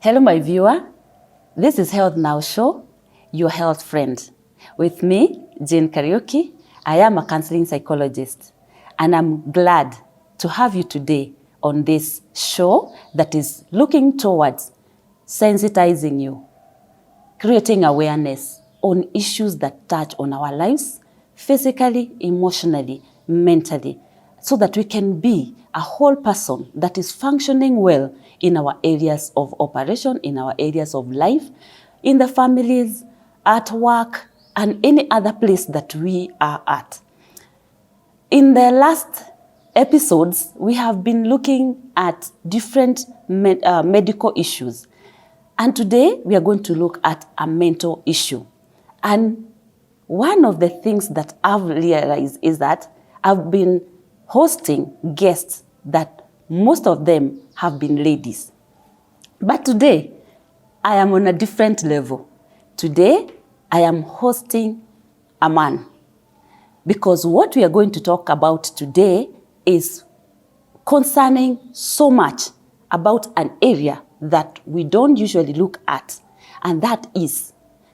Hello, my viewer. This is Health Now Show, your health friend. With me, Jane Kariuki. I am a counseling psychologist, and I'm glad to have you today on this show that is looking towards sensitizing you, creating awareness on issues that touch on our lives, physically, emotionally, mentally, so that we can be a whole person that is functioning well in our areas of operation, in our areas of life, in the families, at work, and any other place that we are at. In the last episodes, we have been looking at different medical issues. And today, we are going to look at a mental issue. And one of the things that I've realized is that I've been hosting guests that most of them have been ladies. But today, I am on a different level. Today, I am hosting a man. Because what we are going to talk about today is concerning so much about an area that we don't usually look at, and that is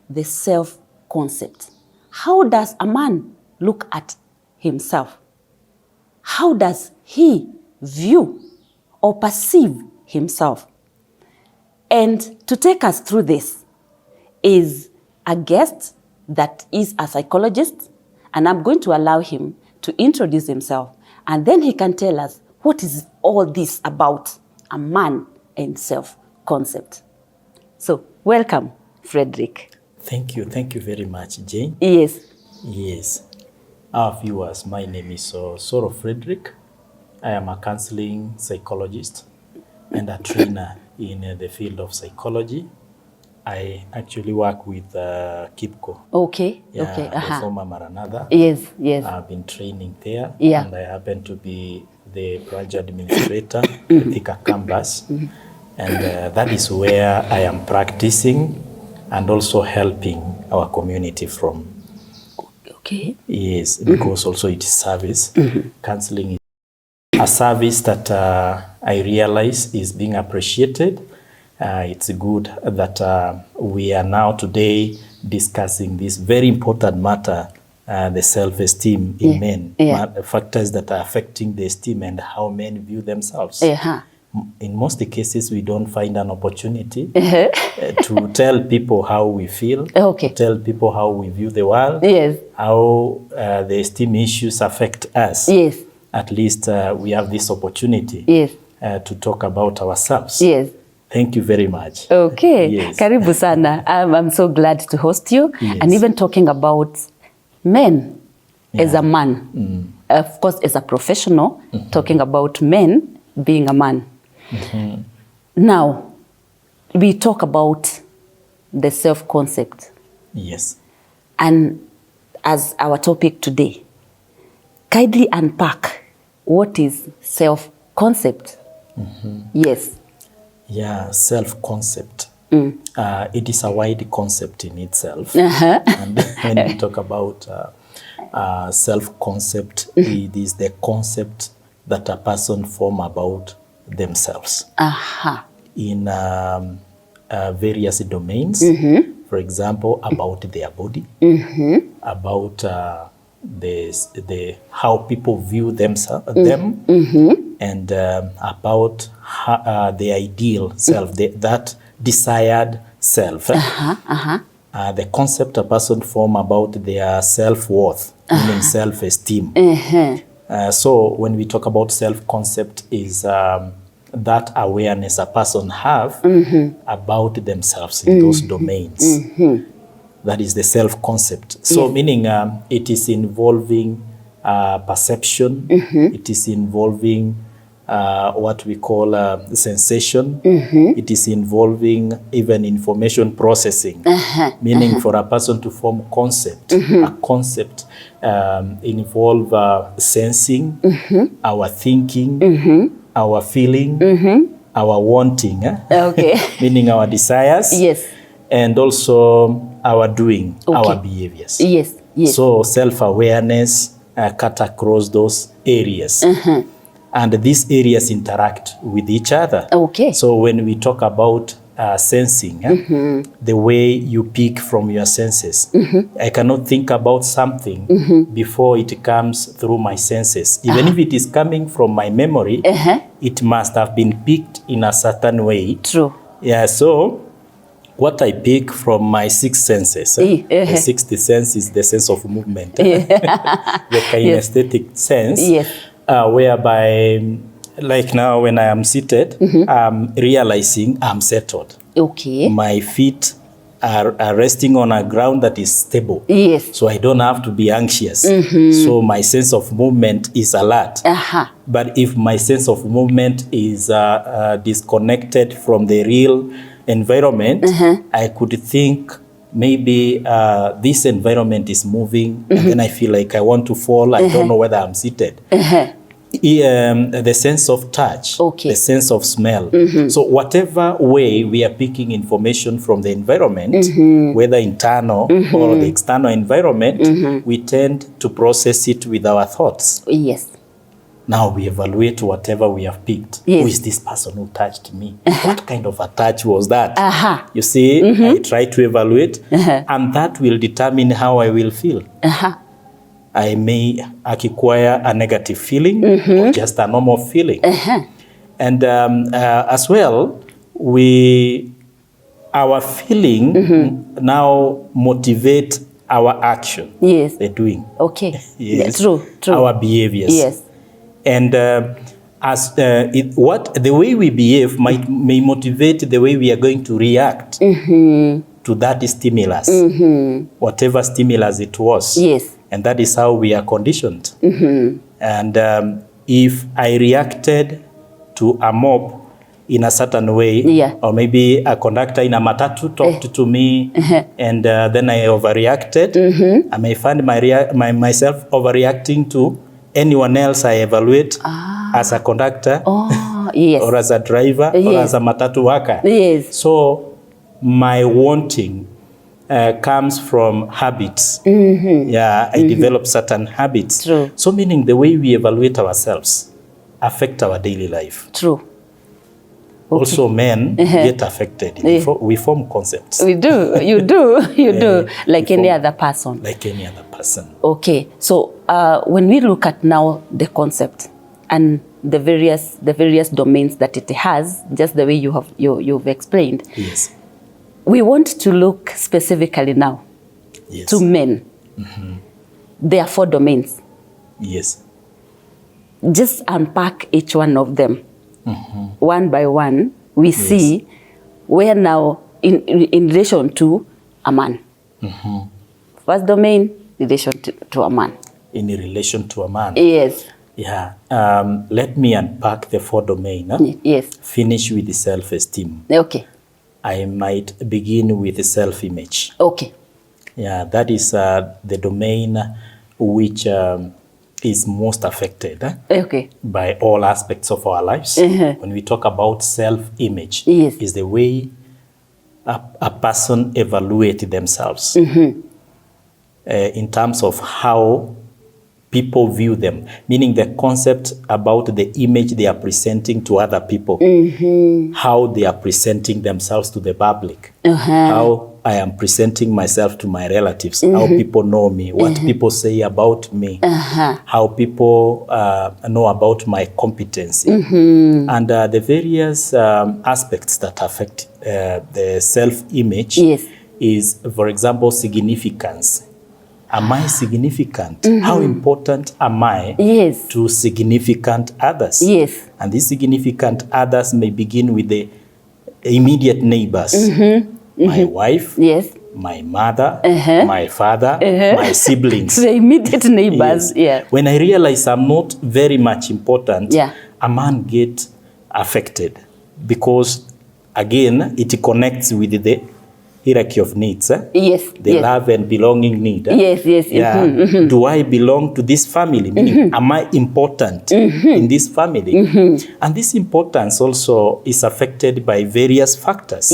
the self-concept. How does a man look at himself? How does he view or perceive himself? And to take us through this is a guest that is a psychologist, and I'm going to allow him to introduce himself, and then he can tell us what is all this about a man and self-concept. So, welcome, Frederick. Thank you very much, Jane. Yes. Our viewers, my name is Soro Frederick. I am a counseling psychologist and a trainer in the field of psychology. I actually work with KIPCO. Okay. The former Maranatha. Yes. I've been training there. Yeah. And I happen to be the branch administrator at Thika campus. And that is where I am practicing and also helping our community from. Okay. Yes, because also it is service. Counseling is a service that I realize is being appreciated. It's good that we are now today discussing this very important matter, the self-esteem in men, factors that are affecting the esteem and how men view themselves. In most cases, we don't find an opportunity to tell people how we feel, to tell people how we view the world, how the esteem issues affect us. At least we have this opportunity to talk about ourselves. Thank you very much. Okay. Karibu sana. I'm so glad to host you. And even talking about men as a man. Of course, as a professional, talking about men being a man. Now, we talk about the self-concept. Yes. And as our topic today, kindly unpack what is self-concept. Yes. Yeah, self-concept. It is a wide concept in itself. And when we talk about self-concept, it is the concept that a person forms about themselves in various domains. For example, about their body, about the how people view themselves, and about the ideal self, that desired self. The concept a person form about their self-worth, meaning self-esteem. So when we talk about self-concept is that awareness a person have about themselves in those domains. That is the self-concept. So meaning it is involving perception, it is involving what we call sensation, it is involving even information processing, meaning for a person to form concept, a concept involve sensing, our thinking, our feeling, our wanting, meaning our desires, and also our doing, our behaviors. So self-awareness cut across those areas. And these areas interact with each other. Okay. So when we talk about sensing, the way you pick from your senses. I cannot think about something before it comes through my senses. Even if it is coming from my memory, it must have been picked in a certain way. True. Yeah, so what I pick from my six senses, the sixth sense is the sense of movement, the kinesthetic sense, whereby, like now when I am seated, I'm realizing I'm settled. Okay. My feet are resting on a ground that is stable. Yes. So I don't have to be anxious. So my sense of movement is alert. But if my sense of movement is disconnected from the real environment, I could think maybe this environment is moving, and then I feel like I want to fall. I don't know whether I'm seated. The sense of touch, the sense of smell. So whatever way we are picking information from the environment, whether internal or the external environment, we tend to process it with our thoughts. Yes. Now we evaluate whatever we have picked. Who is this person who touched me? What kind of a touch was that? You see, I try to evaluate, and that will determine how I will feel. I may acquire a negative feeling or just a normal feeling. And as well, our feeling now motivate our action. Yes. The doing. Okay. Yes. True. Our behaviors. Yes. And the way we behave may motivate the way we are going to react to that stimulus, whatever stimulus it was. Yes. And that is how we are conditioned. And if I reacted to a mob in a certain way, or maybe a conductor in a matatu talked to me, and then I overreacted, I may find myself overreacting to anyone else I evaluate as a conductor, or as a driver, or as a matatu worker. Yes. So my wanting comes from habits. I develop certain habits. True. So meaning the way we evaluate ourselves affect our daily life. True. Also men get affected. We form concepts. We do. You do. You do. Like any other person. Like any other person. Okay. So when we look at now the concept and the various domains that it has, just the way you've explained. Yes. We want to look specifically now to men. There are 4 domains. Yes. Just unpack each one of them. One by one, we see where now in relation to a man. First domain, relation to a man. In relation to a man. Yes. Yeah. Let me unpack the 4 domain. Yes. Finish with the self-esteem. Okay. I might begin with the self-image. Okay. Yeah, that is the domain which is most affected by all aspects of our lives. When we talk about self-image, is the way a person evaluates themselves in terms of how people view them, meaning the concept about the image they are presenting to other people, how they are presenting themselves to the public, how I am presenting myself to my relatives, how people know me, what people say about me, how people know about my competency, and the various aspects that affect the self-image is, for example, significance. Am I significant? How important am I to significant others? And these significant others may begin with the immediate neighbors. My wife, my mother, my father, my siblings. The immediate neighbors, When I realize I'm not very much important, a man gets affected because, again, it connects with the hierarchy of needs. The love and belonging need. Do I belong to this family? Meaning, am I important in this family? And this importance also is affected by various factors.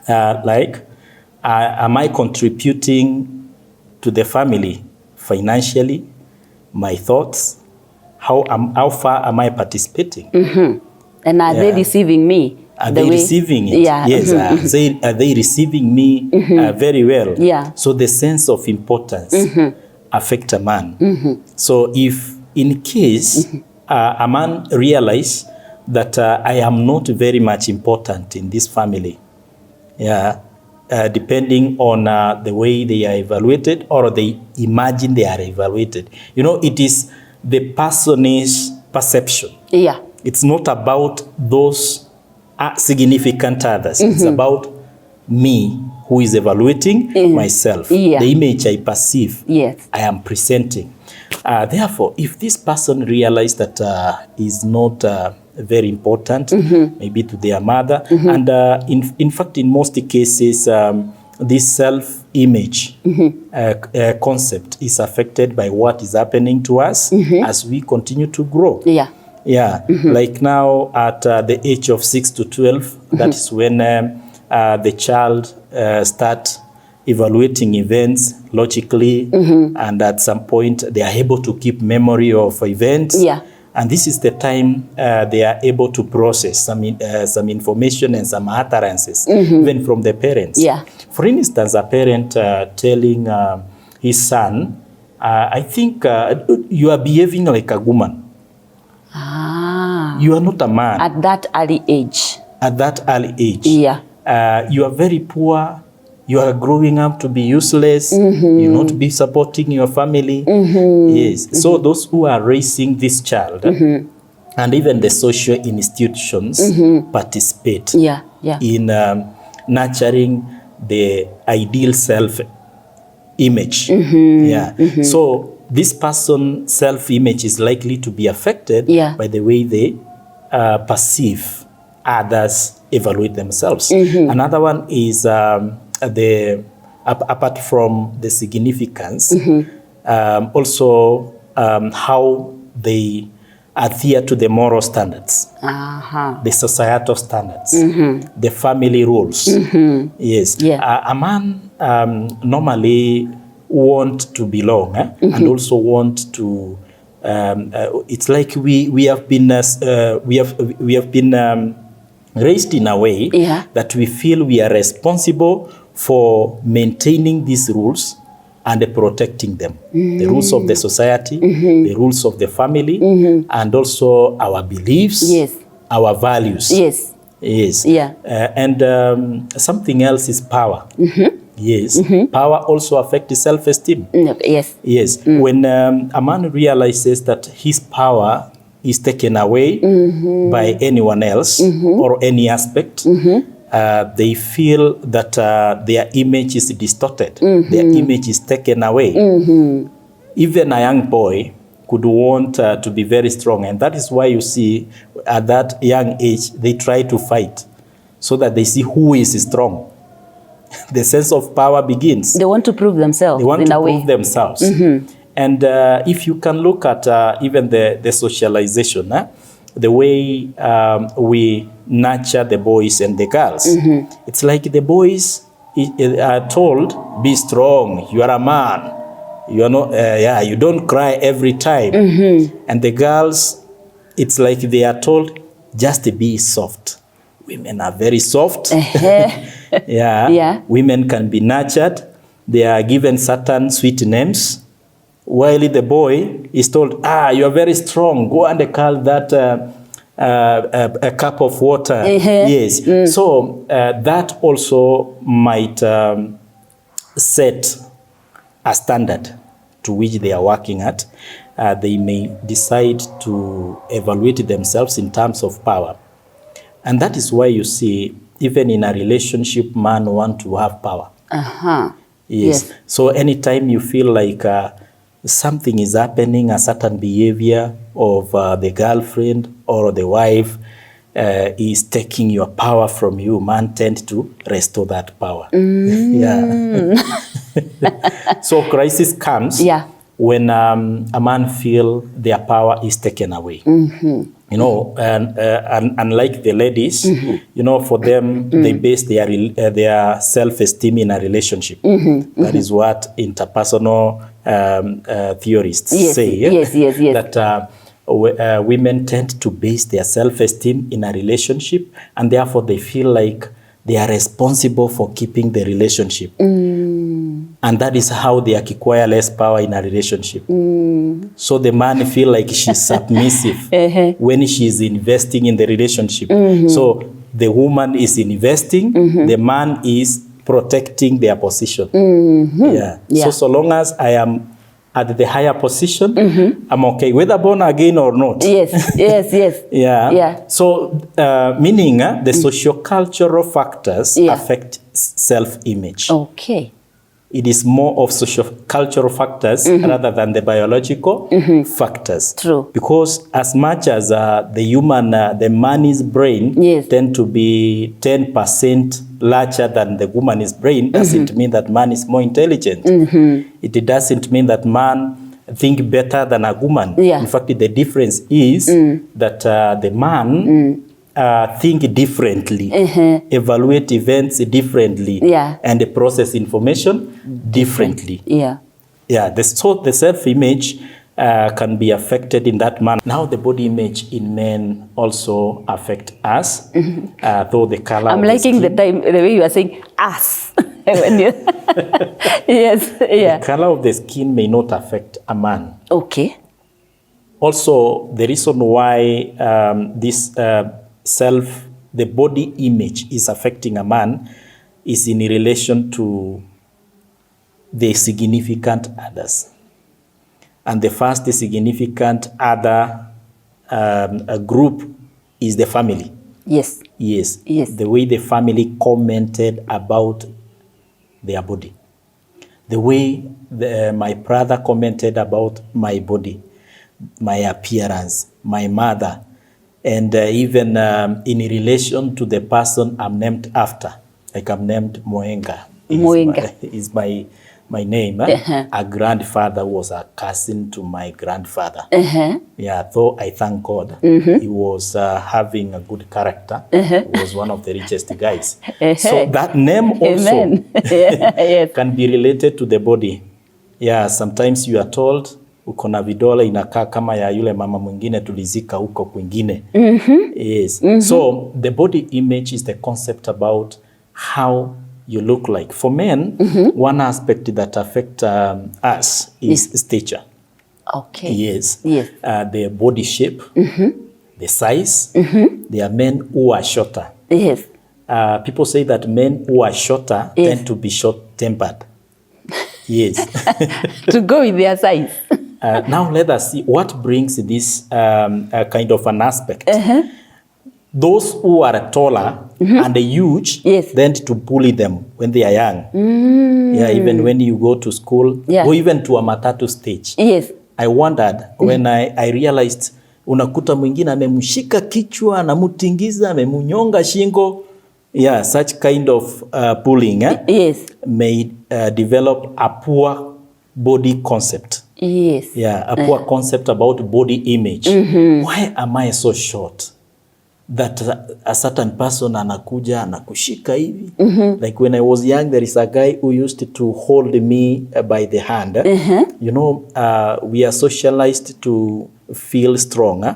Like, am I contributing to the family financially? My thoughts? How far am I participating? And are they receiving me? Are they receiving it? Yeah. Yes. Are they receiving me very well? Yeah. So the sense of importance affect a man. So if in case a man realize that I am not very much important in this family, depending on the way they are evaluated or they imagine they are evaluated. You know, it is the person's perception. Yeah. It's not about those significant others. It's about me who is evaluating myself. Yeah. The image I perceive, Yes. I am presenting. Therefore, if this person realizes that is not very important, maybe to their mother, and in fact, in most cases, this self-image concept is affected by what is happening to us as we continue to grow. Yeah. Yeah, like now at the age of 6 to 12, that is when the child start evaluating events logically, and at some point they are able to keep memory of events. Yeah. And this is the time they are able to process some information and some utterances, even from the parents. Yeah. For instance, a parent telling his son, I think you are behaving like a woman. You are not a man. At that early age. At that early age. Yeah. You are very poor. You are growing up to be useless. You not be supporting your family. Yes. So those who are raising this child and even the social institutions participate in nurturing the ideal self-image. So this person's self-image is likely to be affected by the way they perceive others evaluate themselves. Another one is apart from the significance, also how they adhere to the moral standards, the societal standards, the family rules. Yes. A man normally want to belong and also want to. It's like we have been raised in a way that we feel we are responsible for maintaining these rules and protecting them. The rules of the society, the rules of the family, and also our beliefs, our values. Yes. And something else is power. Yes. Power also affects self-esteem. Yes. When a man realizes that his power is taken away by anyone else or any aspect, they feel that their image is distorted. Their image is taken away. Even a young boy could want to be very strong. And that is why you see at that young age, they try to fight so that they see who is strong. The sense of power begins. They want to prove themselves. They want to prove themselves. And if you can look at even the socialization, the way we nurture the boys and the girls, it's like the boys are told, be strong, you are a man, you are not, you don't cry every time. And the girls, it's like they are told, just be soft. Women are very soft. Women can be nurtured. They are given certain sweet names. While the boy is told, you are very strong. Go and call that a cup of water. Yes. So that also might set a standard to which they are working at. They may decide to evaluate themselves in terms of power. And that is why you see, even in a relationship, man wants to have power. Yes. So anytime you feel like something is happening, a certain behavior of the girlfriend or the wife is taking your power from you, man tend to restore that power. So crisis comes when a man feel their power is taken away. You know, and unlike the ladies, you know, for them, they base their self-esteem in a relationship. That is what interpersonal theorists say. That women tend to base their self-esteem in a relationship, and therefore they feel like they are responsible for keeping the relationship. And that is how they acquire less power in a relationship. So the man feel like she's submissive when she's investing in the relationship. So the woman is investing, the man is protecting their position. Yeah. So long as I am at the higher position, I'm okay, whether born again or not. Yeah. So meaning the socio-cultural factors affect self-image. Okay. It is more of socio-cultural factors rather than the biological factors. True. Because as much as the man's brain tend to be 10% larger than the woman's brain, doesn't mean that man is more intelligent. It doesn't mean that man think better than a woman. In fact, the difference is that the man think differently, evaluate events differently, and process information differently. So the self-image can be affected in that manner. Now the body image in men also affect us, though the color. I'm liking the way you are saying us. When you The color of the skin may not affect a man. Okay. Also, the reason why the body image is affecting a man is in relation to the significant others. And the first significant other group is the family. Yes. The way the family commented about their body. The way my brother commented about my body, my appearance, my mother, and even in relation to the person I'm named after. Like I'm named Moenga. Is my name. A grandfather was a cousin to my grandfather. Though I thank God, he was having a good character. He was one of the richest guys. So that name also can be related to the body. Sometimes you are told, uko na vidole inakaa kama ya yule mama mwingine tulizika huko kwingine. So the body image is the concept about how you look like. For men, one aspect that affects us is stature. Okay. The body shape, the size. There are men who are shorter. People say that men who are shorter tend to be short-tempered. To go with their size. Now let us see what brings this kind of an aspect. Those who are taller and huge tend to bully them when they are young. Even when you go to school or even to a matatu stage. I wondered when I realized unakuta mwingine amemshika kichwa, anamutingiza, amemunyonga shingo. Such kind of bullying may develop a poor body concept. A poor concept about body image. Why am I so short? That a certain person anakuja anakushika hivi. Like when I was young, there is a guy who used to hold me by the hand. You know, we are socialized to feel strong.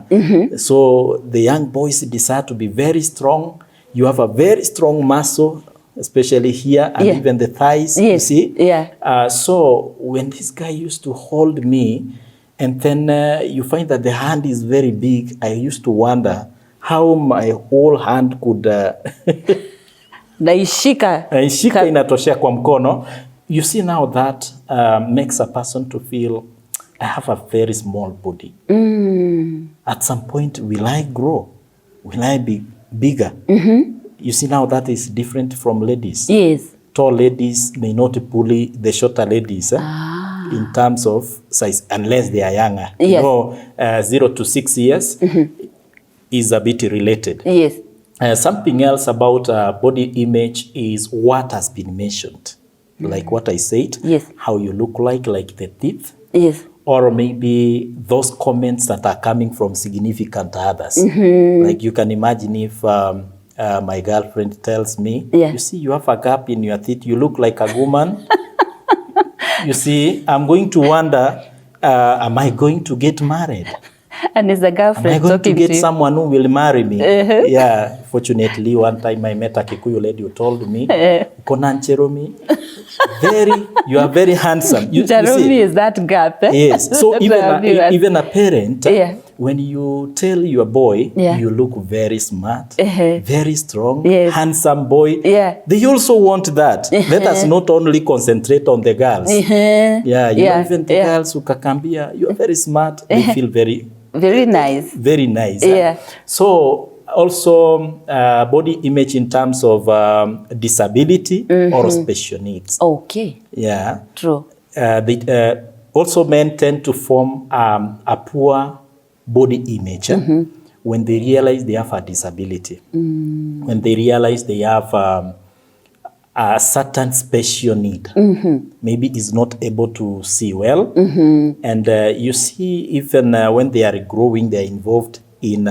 So the young boys desire to be very strong. You have a very strong muscle, especially here and even the thighs, you see. So when this guy used to hold me, and then you find that the hand is very big, I used to wonder how my whole hand could naishika inatoshea kwa mkono. You see now that makes a person to feel, I have a very small body. At some point, will I grow? Will I be bigger? You see now that is different from ladies. Tall ladies may not bully the shorter ladies in terms of size, unless they are younger. You know, 0 to 6 years is a bit related. Something else about body image is what has been mentioned. Like what I said, how you look like the teeth. Or maybe those comments that are coming from significant others. Like you can imagine if my girlfriend tells me, you see, you have a gap in your teeth, you look like a woman. You see, I'm going to wonder, am I going to get married? And is the girlfriend am I going to talking get to you? someone who will marry me? Yeah, fortunately, one time I met a Kikuyu lady who told me, Konan Cheromi, you are very handsome. You Cheromi see? is that gap. Yes, so even a parent, Yeah. when you tell your boy, Yeah. you look very smart, Uh-huh. very strong, Yes. handsome boy, Yeah. they also want that. Let us not only concentrate on the girls. Yeah, you know, even the girls who kakambia, you are very smart, they feel very nice. Very nice. Yeah. So also body image in terms of disability or special needs. Okay. Yeah. True. Also men tend to form a poor body image when they realize they have a disability. When they realize they have a certain special need. Maybe is not able to see well. And you see, even when they are growing, they are involved in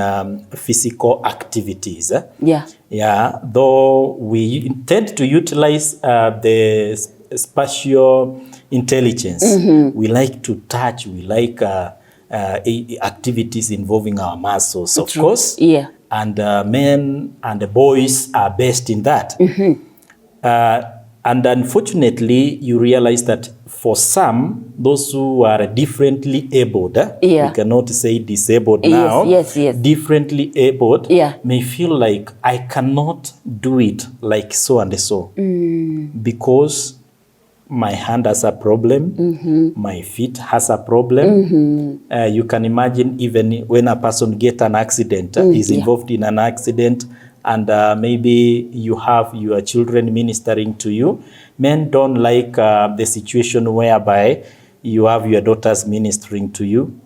physical activities. Yeah. Yeah, though we tend to utilize the spatial intelligence. We like to touch, we like activities involving our muscles, of course. Yeah. And men and the boys are best in that. And unfortunately, you realize that for some, those who are differently abled, we cannot say disabled now, yes. differently abled, may feel like I cannot do it like so and so, because my hand has a problem, my feet has a problem. You can imagine even when a person gets an accident, is involved in an accident, and maybe you have your children ministering to you. Men don't like the situation whereby you have your daughters ministering to you.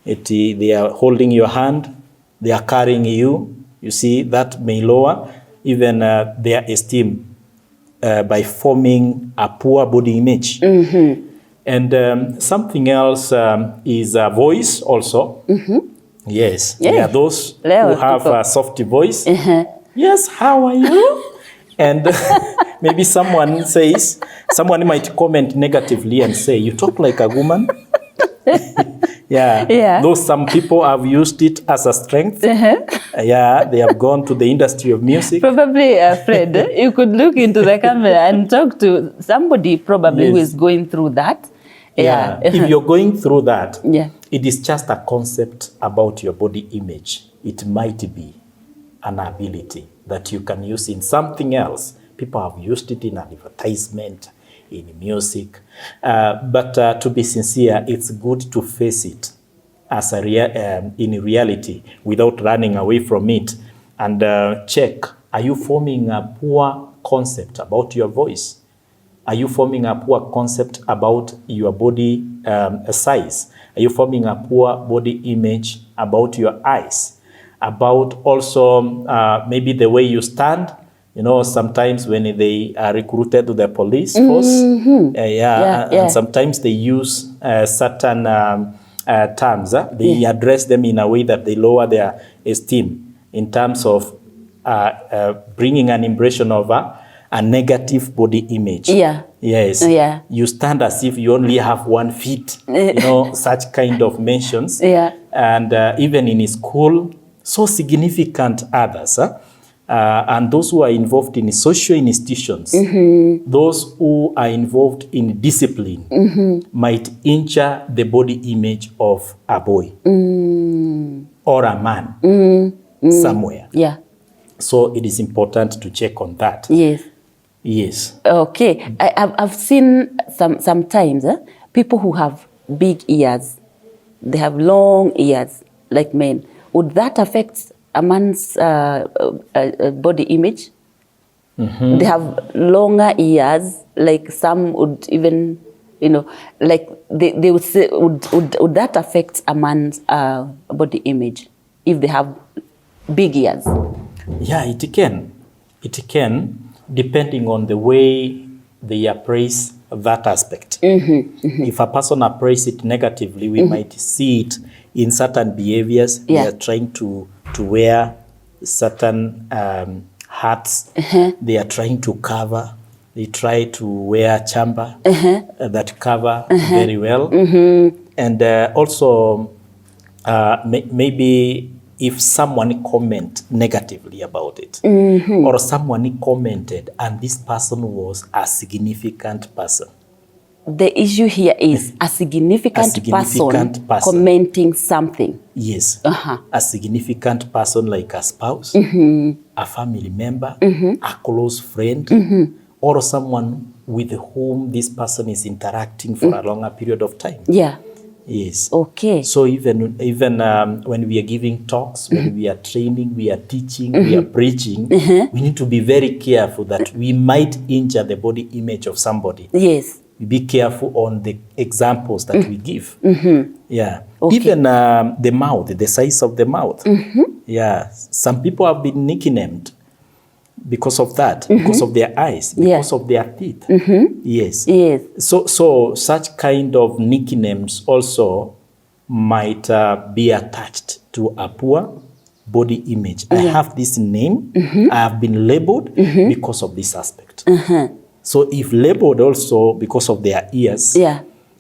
They are holding your hand, they are carrying you. You see, that may lower even their esteem by forming a poor body image. And something else is a voice also. Yes, there are those who have a soft voice. Yes, how are you? And maybe someone might comment negatively and say, you talk like a woman. Though some people have used it as a strength. They have gone to the industry of music. Probably, Fred, you could look into the camera and talk to somebody probably who is going through that. If you're going through that, it is just a concept about your body image. It might be an ability that you can use in something else. People have used it in advertisement, in music. But to be sincere, it's good to face it as in reality without running away from it. And check, are you forming a poor concept about your voice? Are you forming a poor concept about your body size? Are you forming a poor body image about your eyes? About also maybe the way you stand? You know, sometimes when they are recruited to the police force, and sometimes they use certain terms. They address them in a way that they lower their esteem in terms of bringing an impression of a negative body image. Yes. You stand as if you only have 1 foot, you know, such kind of mentions. And even in school, so significant others. And those who are involved in social institutions, those who are involved in discipline, might injure the body image of a boy or a man somewhere. So it is important to check on that. Yes. Okay. I've seen sometimes people who have big ears, they have long ears like men. Would that affect a man's body image? They have longer ears, like some would even, you know, like they would say, would that affect a man's body image if they have big ears? Yeah, it can. It can, depending on the way they appraise that aspect. If a person appraises it negatively, we might see it in certain behaviors. They are trying to wear certain hats. They are trying to cover. They try to wear chamber that cover very well. And also maybe if someone comment negatively about it, or someone commented and this person was a significant person. The issue here is a significant person commenting something. Yes. A significant person like a spouse, a family member, a close friend, or someone with whom this person is interacting for a longer period of time. Yeah. Yes. Okay. So even when we are giving talks, when we are training, we are teaching, we are preaching, we need to be very careful that we might injure the body image of somebody. Yes. Be careful on the examples that we give. Yeah. Okay. Even the mouth, the size of the mouth. Yeah. Some people have been nicknamed because of that, because of their eyes, because of their teeth. Yes. Yes. So such kind of nicknames also might be attached to a poor body image. I have this name, I have been labeled because of this aspect. So if labeled also because of their ears,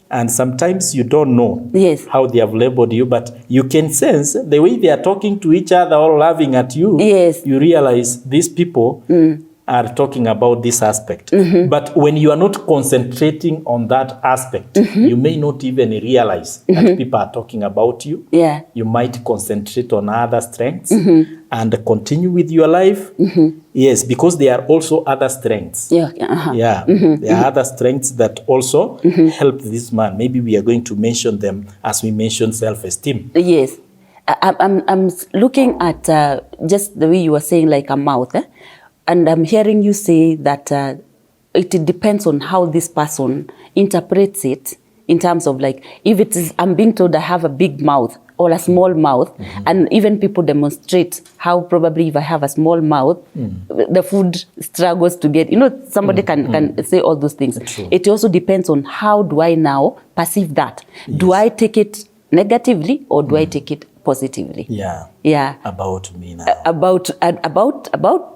and sometimes you don't know how they have labeled you, but you can sense the way they are talking to each other or laughing at you, you realize these people are talking about this aspect. But when you are not concentrating on that aspect, you may not even realize that people are talking about you. You might concentrate on other strengths and continue with your life. Yes, because there are also other strengths. There are other strengths that also help this man. Maybe we are going to mention them as we mention self-esteem. Yes. I'm looking at just the way you were saying, like a mouth. And I'm hearing you say that it depends on how this person interprets it, in terms of like, if it is, I'm being told I have a big mouth or a small mouth, and even people demonstrate how probably if I have a small mouth, the food struggles to get, somebody can say all those things. It also depends on how do I now perceive that. Do I take it negatively or do I take it positively? About me now. About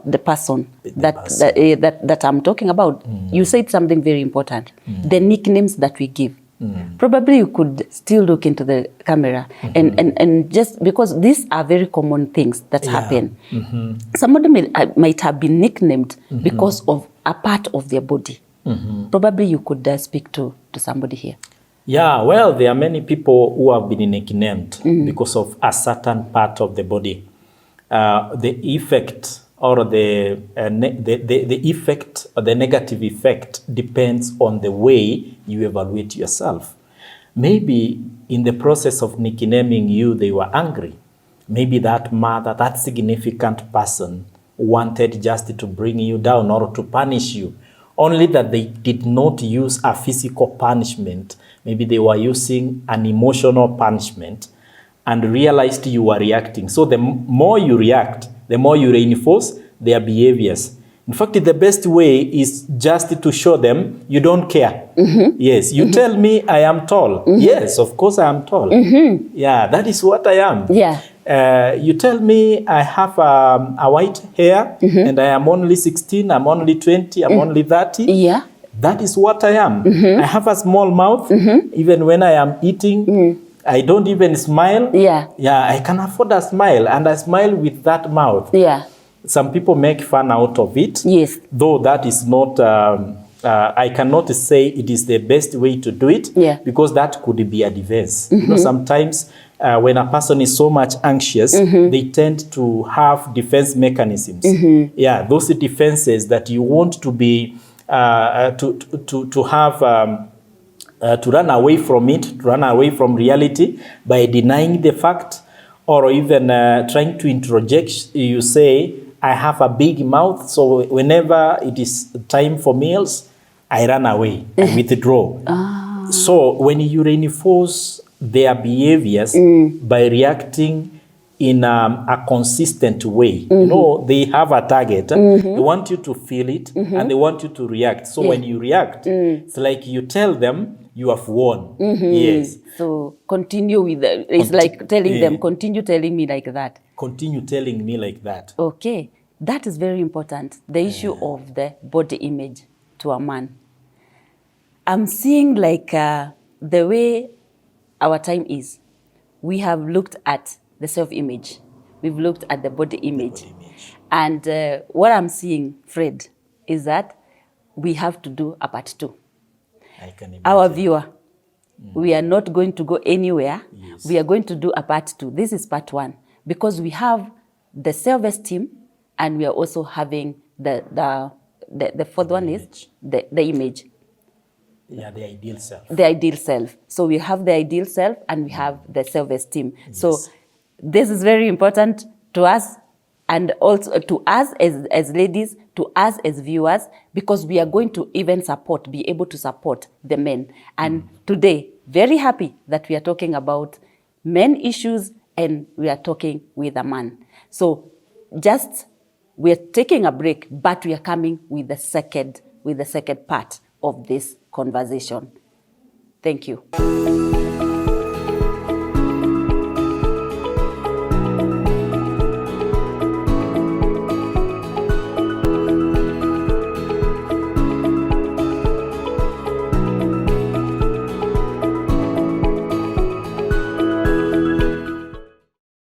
the person that I'm talking about. You said something very important. The nicknames that we give. Probably you could still look into the camera and just because these are very common things that happen. Somebody might have been nicknamed because of a part of their body. Probably you could speak to somebody here. Yeah, well, there are many people who have been nicknamed because of a certain part of the body. The effect or the effect or the negative effect depends on the way you evaluate yourself. Maybe in the process of nicknaming you, they were angry. Maybe that mother, that significant person wanted just to bring you down or to punish you. Only that they did not use a physical punishment. Maybe they were using an emotional punishment and realized you were reacting. So the more you react, the more you reinforce their behaviors. In fact, the best way is just to show them you don't care. Yes, you tell me I am tall. Yes, of course I am tall. Yeah, that is what I am. You tell me I have a white hair and I am only 16, I'm only 20, I'm only 30. That is what I am. I have a small mouth. Even when I am eating, I don't even smile. I can afford a smile, and I smile with that mouth. Some people make fun out of it. Though that is not, I cannot say it is the best way to do it, because that could be a defense. Sometimes when a person is so much anxious, they tend to have defense mechanisms. Those defenses that you want to be to run away from it, to run away from reality by denying the fact, or even trying to interject. You say, I have a big mouth, so whenever it is time for meals, I run away, I withdraw. So when you reinforce their behaviors by reacting in a consistent way. They have a target. They want you to feel it and they want you to react. So when you react, it's like you tell them you have won. Yes. So continue with that. It's like telling them, continue telling me like that. Continue telling me like that. Okay. That is very important. The issue of the body image to a man. I'm seeing like the way our time is. we have looked at the self-image. We've looked at the body image. And what I'm seeing, Fred, is that we have to do a part 2. I can imagine. Our viewer, we are not going to go anywhere. Yes. We are going to do a part 2. This is part 1, because we have the self-esteem, and we are also having the fourth one is the image. Yeah, the ideal self. The ideal self. So we have the ideal self and we have the self-esteem. Yes. So this is very important to us, and also to us as ladies, to us as viewers, because we are going to even be able to support the men. And today, very happy that we are talking about men issues and we are talking with a man. So we're taking a break, but we are coming with the second part of this conversation. Thank you.